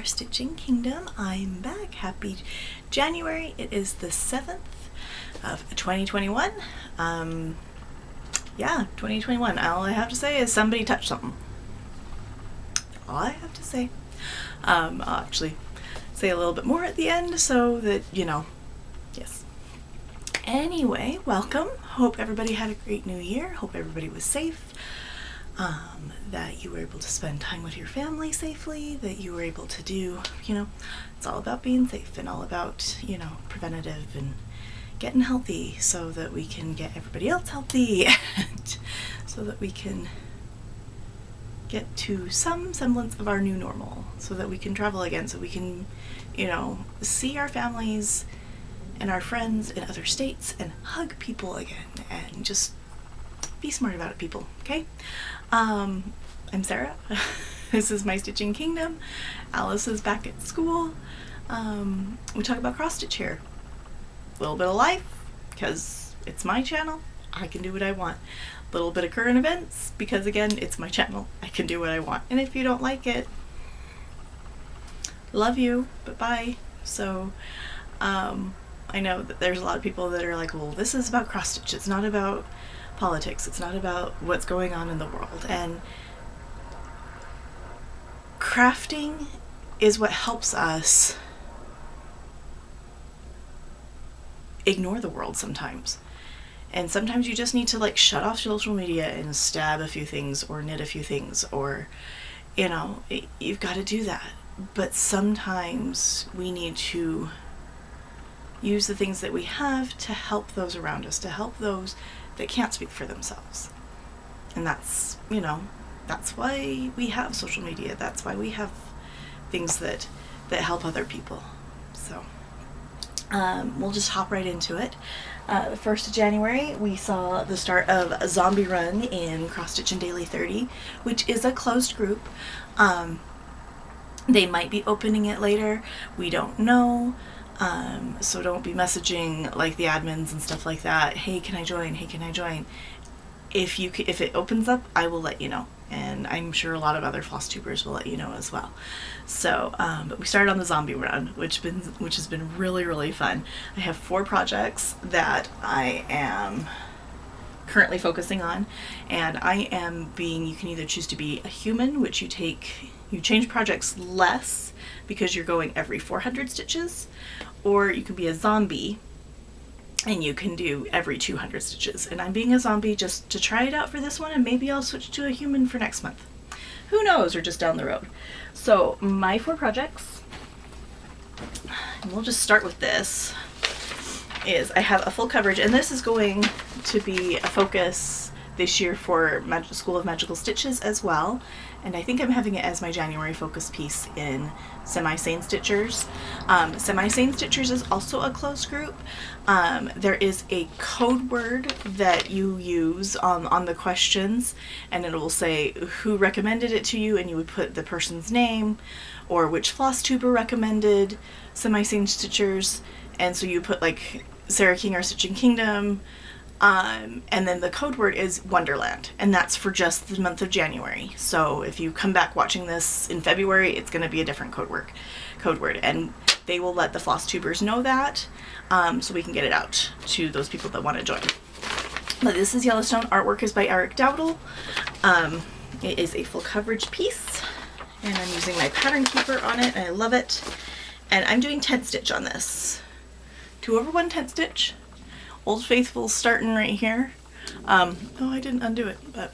Stitching Kingdom. I'm back. Happy January. It is the 7th of 2021. 2021. All I have to say is somebody touched something. All I have to say. I'll actually say a little bit more at the end so that, yes. Anyway, welcome. Hope everybody had a great new year. Hope everybody was safe. That you were able to spend time with your family safely, that you were able to do, it's all about being safe and all about, preventative and getting healthy so that we can get everybody else healthy and so that we can get to some semblance of our new normal, so that we can travel again, so we can, see our families and our friends in other states and hug people again and just be smart about it, people, okay? I'm Sarah. This is my Stitching Kingdom. Alice is back at school. We talk about cross stitch here. A little bit of life, because it's my channel. I can do what I want. A little bit of current events, because again, it's my channel. I can do what I want. And if you don't like it, love you, but bye. So, I know that there's a lot of people that are like, well, this is about cross stitch. It's not about politics. It's not about what's going on in the world. And crafting is what helps us ignore the world sometimes. And sometimes you just need to shut off social media and stab a few things or knit a few things, or you've got to do that. But sometimes we need to use the things that we have to help those around us, to help those that can't speak for themselves. And that's, that's why we have social media. That's why we have things that help other people. So we'll just hop right into it. The 1st of January, we saw the start of a zombie run in Cross Stitch and Daily 30, which is a closed group. They might be opening it later. We don't know. So don't be messaging the admins and stuff like that. Hey, can I join? Hey, can I join? If it opens up, I will let you know. And I'm sure a lot of other Flosstubers will let you know as well. So, but we started on the zombie run, which has been really, really fun. I have 4 projects that I am currently focusing on, and you can either choose to be a human, which you change projects less because you're going every 400 stitches, or you can be a zombie and you can do every 200 stitches. And I'm being a zombie just to try it out for this one, and maybe I'll switch to a human for next month. Who knows, or just down the road. So my 4 projects, and we'll just start with this, is I have a full coverage, and this is going to be a focus this year for School of Magical Stitches as well. And I think I'm having it as my January focus piece in Semi-Sane Stitchers. Semi-Sane Stitchers is also a closed group. There is a code word that you use on the questions, and it will say who recommended it to you, and you would put the person's name or which Flosstuber recommended Semi-Sane Stitchers. And so you put Sarah King or Stitching Kingdom, and then the code word is Wonderland, and that's for just the month of January. So if you come back watching this in February, it's going to be a different code word, and they will let the Flosstubers know that, so we can get it out to those people that want to join. But this is Yellowstone. Artwork is by Eric Dowdle. It is a full coverage piece, and I'm using my pattern keeper on it, and I love it. And I'm doing tent stitch on this. 2/1 tent stitch. Old Faithful starting right here. I didn't undo it, but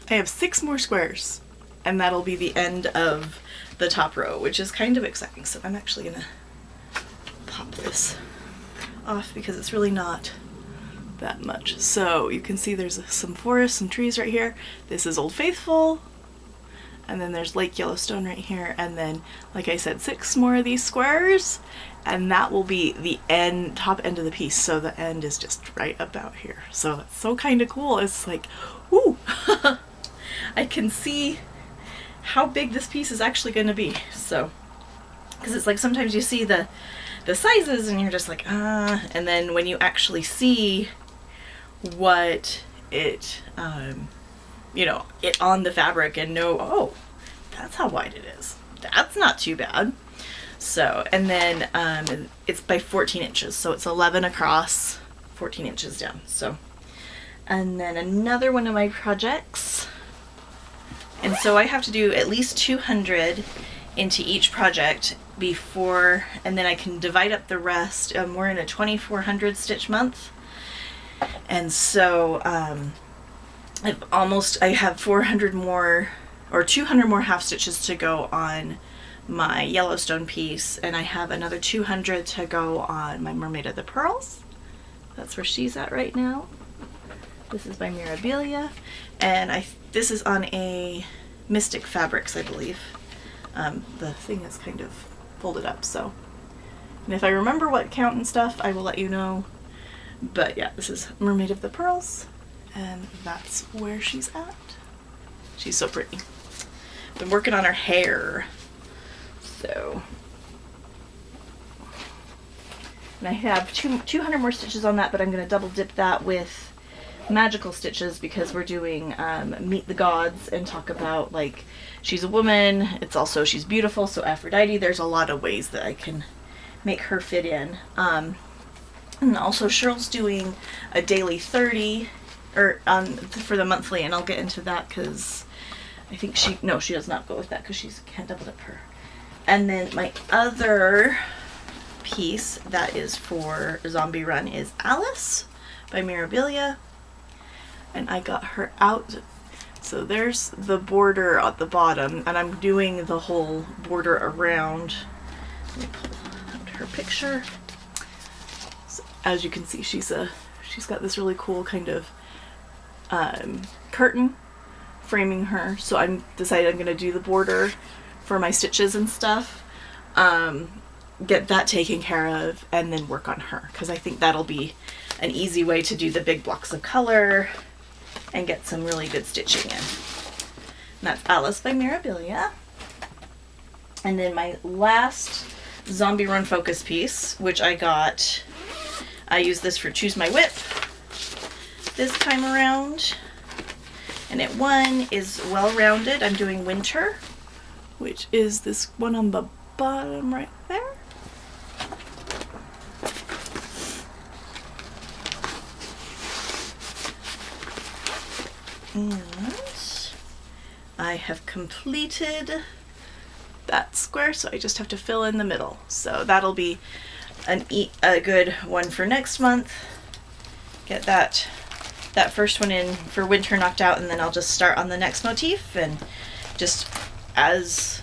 I have 6 more squares, and that'll be the end of the top row, which is kind of exciting. So I'm actually gonna pop this off because it's really not that much. So you can see there's some forest, some trees right here. This is Old Faithful, and then there's Lake Yellowstone right here, and then, like I said, 6 more of these squares, and that will be the top end of the piece. So the end is just right about here. So that's so kind of cool. It's like, ooh, I can see how big this piece is actually going to be. So, because it's sometimes you see the sizes and you're just like, and then when you actually see what it, it on the fabric and know, oh, that's how wide it is. that's not too bad. So, and then it's by 14 inches, so it's 11 across, 14 inches down. So, and then another one of my projects, and so I have to do at least 200 into each project before, and then I can divide up the rest. We're in a 2400 stitch month, and so I have 400 more or 200 more half stitches to go on my Yellowstone piece, and I have another 200 to go on my Mermaid of the Pearls. That's where she's at right now. This is by Mirabilia, and this is on a Mystic Fabrics, I believe. The thing is kind of folded up, so, and if I remember what count and stuff, I will let you know. But yeah, this is Mermaid of the Pearls, and that's where she's at. She's so pretty. Been working on her hair, so, and I have 200 more stitches on that, but I'm going to double dip that with magical stitches because we're doing Meet the Gods and talk about, like, she's a woman, it's also she's beautiful, so Aphrodite, there's a lot of ways that I can make her fit in. And also Cheryl's doing a daily 30 or for the monthly, and I'll get into that because I think she does not go with that because she can't double dip her. And then my other piece that is for Zombie Run is Alice by Mirabilia, and I got her out. So there's the border at the bottom, and I'm doing the whole border around. Let me pull out her picture. So as you can see, she's got this really cool kind of curtain framing her. So I'm decided I'm going to do the border for my stitches and stuff. Get that taken care of, and then work on her, because I think that'll be an easy way to do the big blocks of color and get some really good stitching in. And that's Alice by Mirabilia. And then my last Zombie Run focus piece, which I used this for Choose My Whip this time around. And one is well-rounded. I'm doing Winter, which is this one on the bottom right there. And I have completed that square, so I just have to fill in the middle. So that'll be a good one for next month. Get that first one in for Winter knocked out, and then I'll just start on the next motif, and just as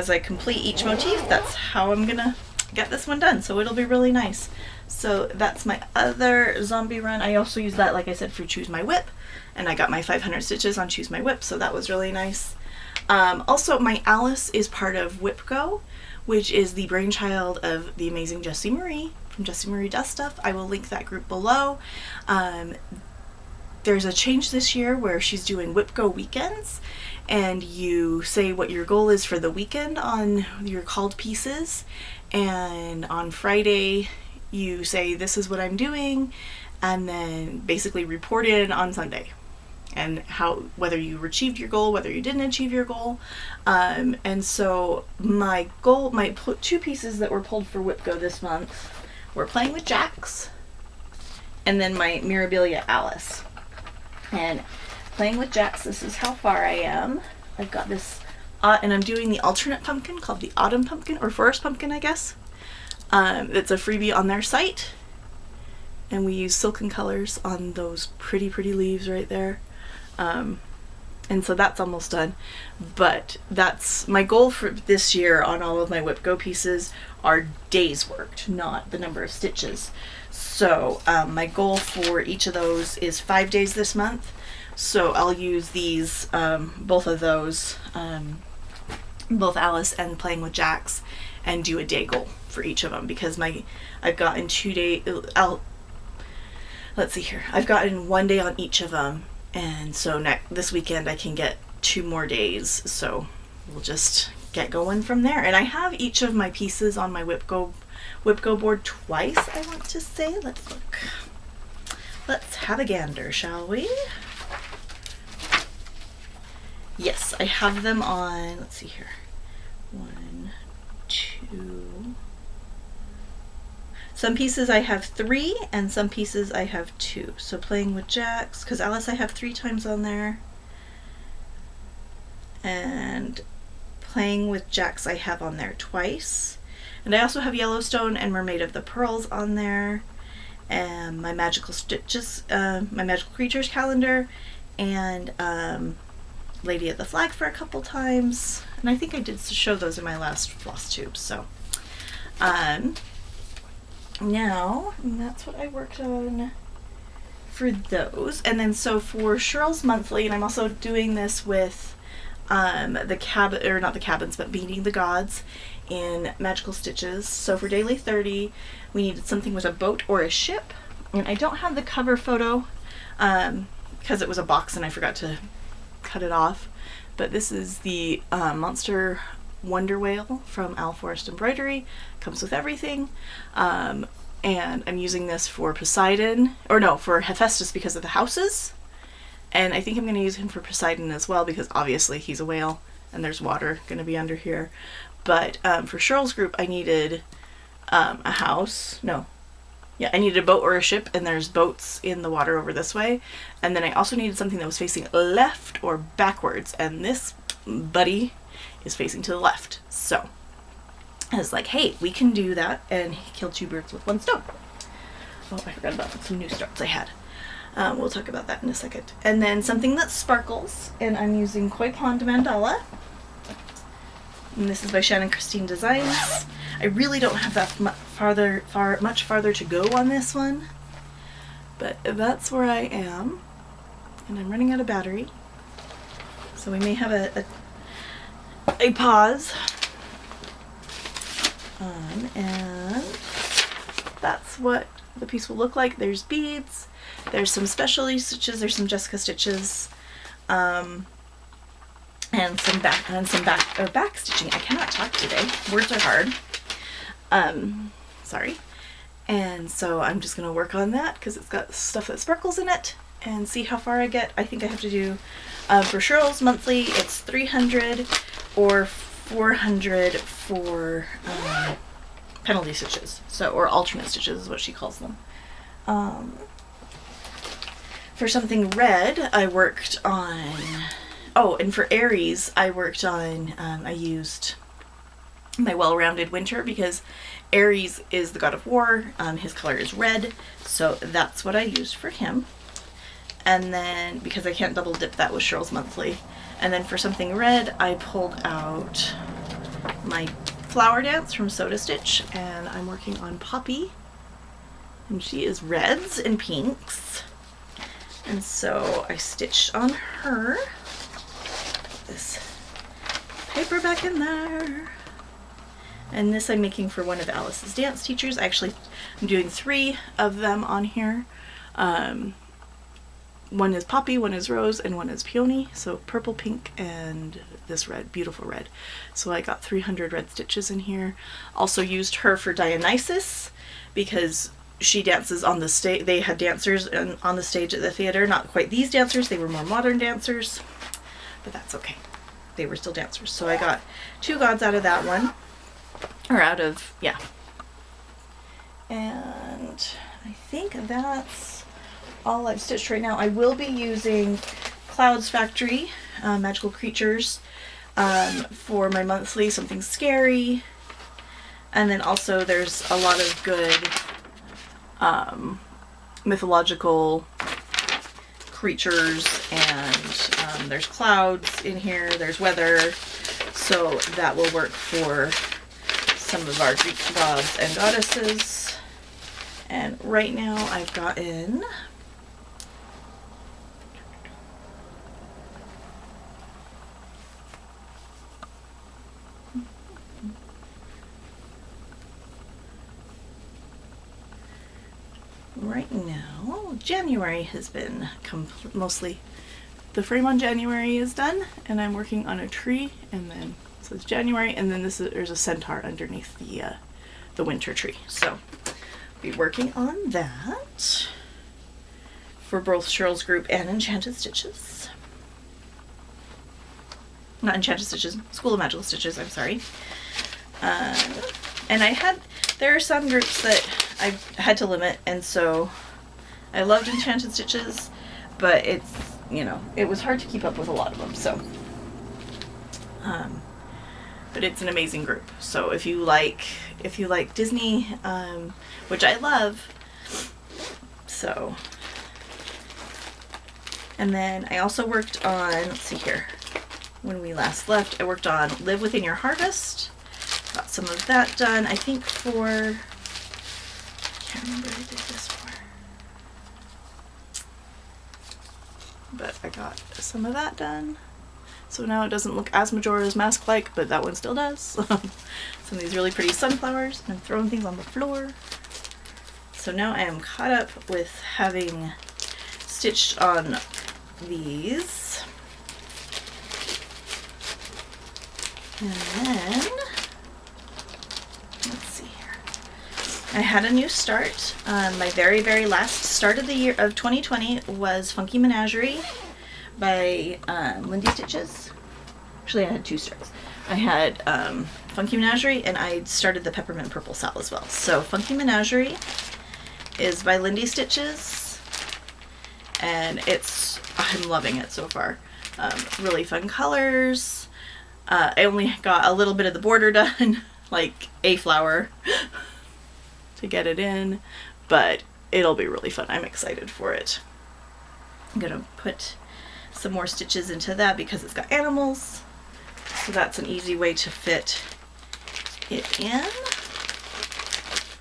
I complete each motif, that's how I'm gonna get this one done. So it'll be really nice. So that's my other Zombie Run. I also use that, like I said, for Choose My Whip, and I got my 500 stitches on Choose My Whip, so that was really nice. Also, my Alice is part of Whip Go, which is the brainchild of the amazing Jessie Marie from Jessie Marie Does Stuff. I will link that group below. There's a change this year where she's doing Whip Go weekends, and you say what your goal is for the weekend on your called pieces, and on Friday you say, this is what I'm doing, and then basically report in on Sunday, and whether you achieved your goal, whether you didn't achieve your goal. And so my two pieces that were pulled for Whip Go this month were Playing with Jax, and then my Mirabilia Alice. And Playing with Jax, this is how far I am. I've got this, and I'm doing the alternate pumpkin called the Autumn Pumpkin, or Forest Pumpkin, I guess. It's a freebie on their site, and we use Silken Colors on those pretty leaves right there. And so that's almost done, but that's my goal for this year on all of my Whip Go pieces are days worked, not the number of stitches. So my goal for each of those is 5 days this month, so I'll use these both of those, both Alice and Playing with Jax, and do a day goal for each of them, because I've gotten 2 days. Let's see here. I've gotten 1 day on each of them, and so this weekend I can get 2 more days. So we'll just get going from there. And I have each of my pieces on my Whip Go board twice, I want to say. Let's look. Let's have a gander, shall we? Yes, I have them on, let's see here, 1, 2. Some pieces I have 3 and some pieces I have 2. So playing with jacks, because Alice I have 3 times on there. And playing with jacks I have on there twice. And I also have Yellowstone and Mermaid of the Pearls on there. And my Magical Stitches, my Magical Creatures calendar. And Lady of the Flag for a couple times. And I think I did show those in my last floss tube. So now, and that's what I worked on for those. And then so for Cheryl's Monthly, and I'm also doing this with the cabin, or not the cabins, but Meeting the Gods in Magical Stitches. So for Daily 30, we needed something with a boat or a ship. And I don't have the cover photo because it was a box and I forgot to cut it off. But this is the Monster Wonder Whale from Owl Forest Embroidery. Comes with everything. And I'm using this for Poseidon, or no, for Hephaestus because of the houses. And I think I'm going to use him for Poseidon as well because obviously he's a whale and there's water going to be under here. But for Cheryl's group, I needed a house. No. Yeah, I needed a boat or a ship, and there's boats in the water over this way. And then I also needed something that was facing left or backwards, and this buddy is facing to the left. So I was like, hey, we can do that and kill 2 birds with 1 stone. Oh, I forgot about some new starts I had. We'll talk about that in a second. And then something that sparkles, and I'm using Koi Pond Mandala. And this is by Shannon Christine Designs. I really don't have that much farther to go on this one, but that's where I am, and I'm running out of battery, so we may have a pause. And that's what the piece will look like. There's beads, there's some specialty stitches, there's some Jessica stitches, and some back stitching. I cannot talk today. Words are hard. Sorry. And so I'm just gonna work on that because it's got stuff that sparkles in it and see how far I get. I think I have to do for Cheryl's Monthly, it's 300 or 400 for penalty stitches. So, or alternate stitches is what she calls them. For something red, I worked on. Oh, and for Aries, I worked on, I used my Well-Rounded Winter because Aries is the god of war. His color is red, so that's what I used for him. And then, because I can't double dip that with Cheryl's Monthly. And then for something red, I pulled out my Flower Dance from Soda Stitch, and I'm working on Poppy. And she is reds and pinks. And so I stitched on her. This paper back in there. And this I'm making for one of Alice's dance teachers. Actually, I'm doing 3 of them on here. One is Poppy, one is Rose, and one is Peony. So purple, pink, and this red, beautiful red. So I got 300 red stitches in here. Also used her for Dionysus because she dances on the stage. They had dancers on the stage at the theater. Not quite these dancers, they were more modern dancers. But that's okay. They were still dancers. So I got 2 gods out of that one. Or out of, yeah. And I think that's all I've stitched right now. I will be using Clouds Factory, Magical Creatures, for my monthly, something scary. And then also there's a lot of good mythological creatures, and there's clouds in here, there's weather, so that will work for some of our Greek gods and goddesses. And right now I've gotten January has been mostly, the frame on January is done, and I'm working on a tree, and then so it's January, and then there's a centaur underneath the winter tree. So I'll be working on that for both Cheryl's group and Enchanted Stitches. not Enchanted Stitches, School of Magical Stitches, I'm sorry. And there are some groups that I had to limit, and so I loved Enchanted Stitches, but it's, it was hard to keep up with a lot of them, so. But it's an amazing group. So if you like Disney, which I love, so. And then I also worked on, let's see here, when we last left, I worked on Live Within Your Harvest. Got some of that done. I think I can't remember who I did this for. But I got some of that done. So now it doesn't look as Majora's Mask-like, but that one still does. Some of these really pretty sunflowers, and I'm throwing things on the floor. So now I am caught up with having stitched on these. And then, let's see here. I had a new start. My very, very last start of the year of 2020 was Funky Menagerie by Lindy Stitches. Actually, I had two starts. I had Funky Menagerie, and I started the Peppermint Purple Sal as well. So Funky Menagerie is by Lindy Stitches, and I'm loving it so far. Really fun colors. I only got a little bit of the border done, like a flower, to get it in, but it'll be really fun. I'm excited for it. I'm gonna put some more stitches into that because it's got animals, so that's an easy way to fit it in.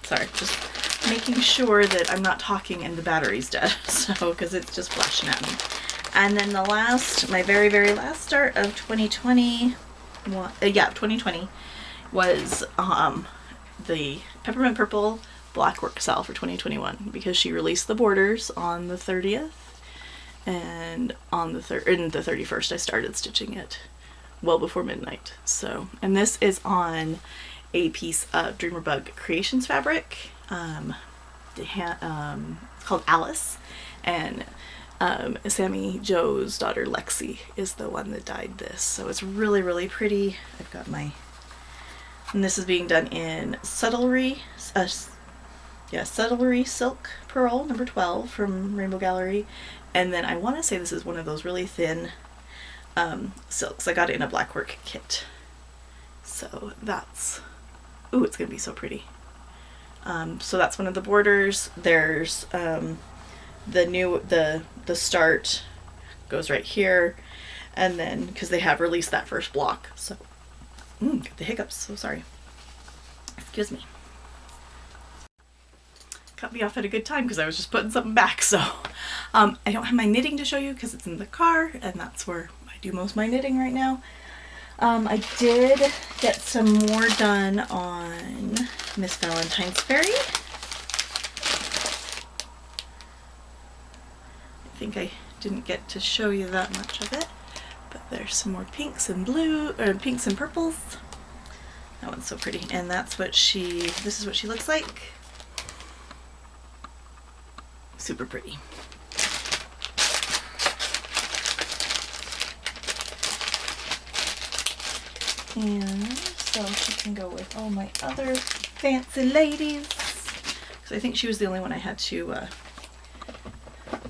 Sorry, just making sure that I'm not talking and the battery's dead, so, because it's just flashing at me. And then my very, very last start of 2020, 2020 was the Peppermint Purple Black Work Sal for 2021, because she released the borders on the 30th, and on the 31st I started stitching it well before midnight. So, and this is on a piece of Dreamer Bug Creations fabric, called Alice, and Sammy Joe's daughter Lexi is the one that dyed this. So it's really, really pretty. I've got and this is being done in Subtlery Silk Pearl number 12 from Rainbow Gallery. And then I want to say this is one of those really thin silks. I got it in a black work kit. So that's, ooh, it's going to be so pretty. So that's one of the borders. There's the start goes right here, and then because they have released that first block, so got the hiccups, so sorry, excuse me. Cut me off at a good time because I was just putting something back. So I don't have my knitting to show you because it's in the car, and that's where I do most of my knitting right now. I did get some more done on Miss Valentine's Fairy. I think I didn't get to show you that much of it, but there's some more pinks and pinks and purples. That one's so pretty, and this is what she looks like. Super pretty. And so she can go with all my other fancy ladies, because I think she was the only one I had to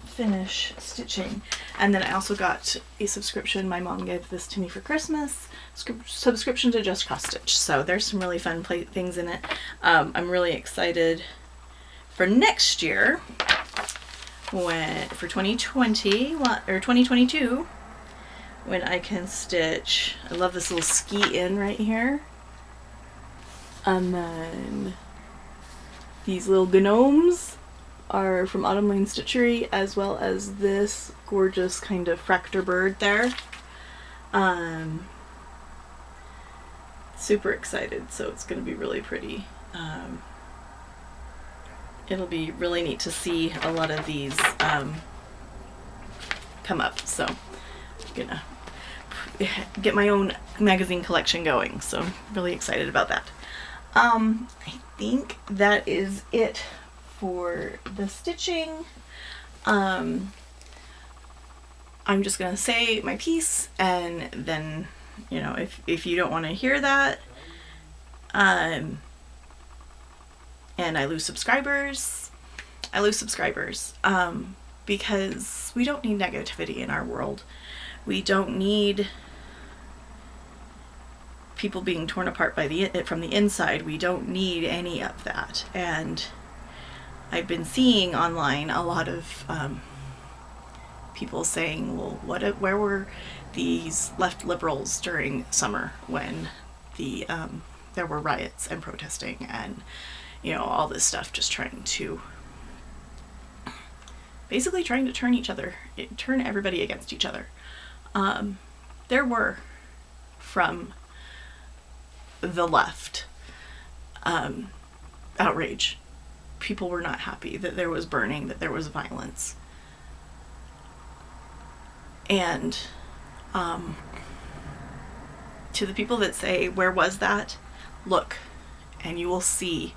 finish stitching. And then I also got a subscription. My mom gave this to me for Christmas. Subscription to Just Cross Stitch. So there's some really fun things in it. I'm really excited for next year, for 2020 or 2022, when I can stitch. I love this little ski in right here. And then these little gnomes are from Autumn Lane Stitchery, as well as this gorgeous kind of fractor bird there. Super excited, so it's going to be really pretty. It'll be really neat to see a lot of these come up, so I'm gonna get my own magazine collection going, so I'm really excited about that. I think that is it for the stitching. I'm just gonna say my piece, and then You know, if you don't want to hear that, and I lose subscribers, because we don't need negativity in our world. We don't need people being torn apart from the inside. We don't need any of that. And I've been seeing online a lot of people saying, well, where were these left liberals during summer when there were riots and protesting and, you know, all this stuff, just basically trying to turn everybody against each other. There were, from the left, outrage. People were not happy that there was burning, that there was violence. And to the people that say, where was that? Look, and you will see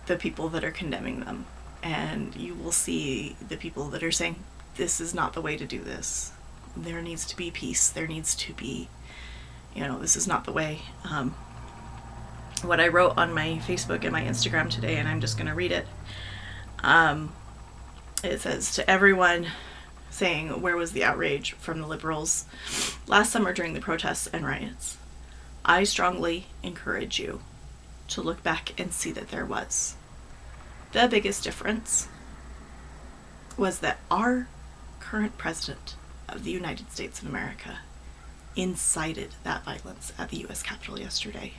the people that are condemning them. And you will see the people that are saying, this is not the way to do this. There needs to be peace. There needs to be, you know, this is not the way. What I wrote on my Facebook and my Instagram today, and I'm just going to read it. It says, to everyone saying, where was the outrage from the liberals last summer during the protests and riots? I strongly encourage you to look back and see that there was. The biggest difference was that our current president of the United States of America incited that violence at the U.S. Capitol yesterday.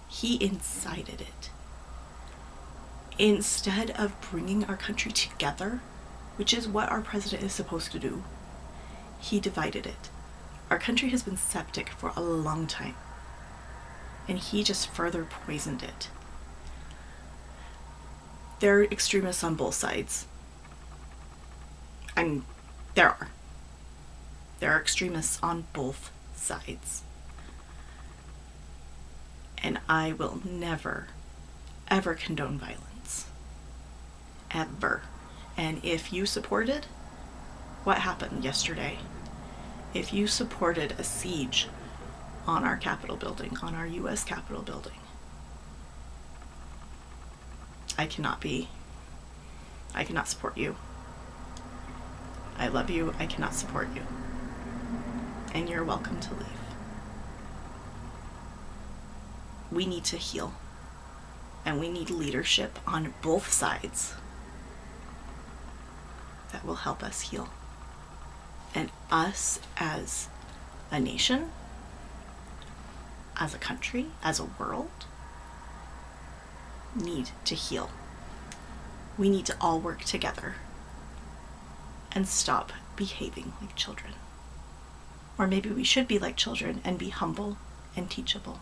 He incited it. Instead of bringing our country together, which is what our president is supposed to do, he divided it. Our country has been septic for a long time, and he just further poisoned it. There are extremists on both sides. And there are extremists on both sides. And I will never, ever condone violence. Ever. And if you supported what happened yesterday, if you supported a siege on our Capitol building, on our U.S. Capitol building, I cannot support you. I love you. I cannot support you. And you're welcome to leave. We need to heal. And we need leadership on both sides that will help us heal. And us as a nation, as a country, as a world, need to heal. We need to all work together and stop behaving like children. Or maybe we should be like children and be humble and teachable.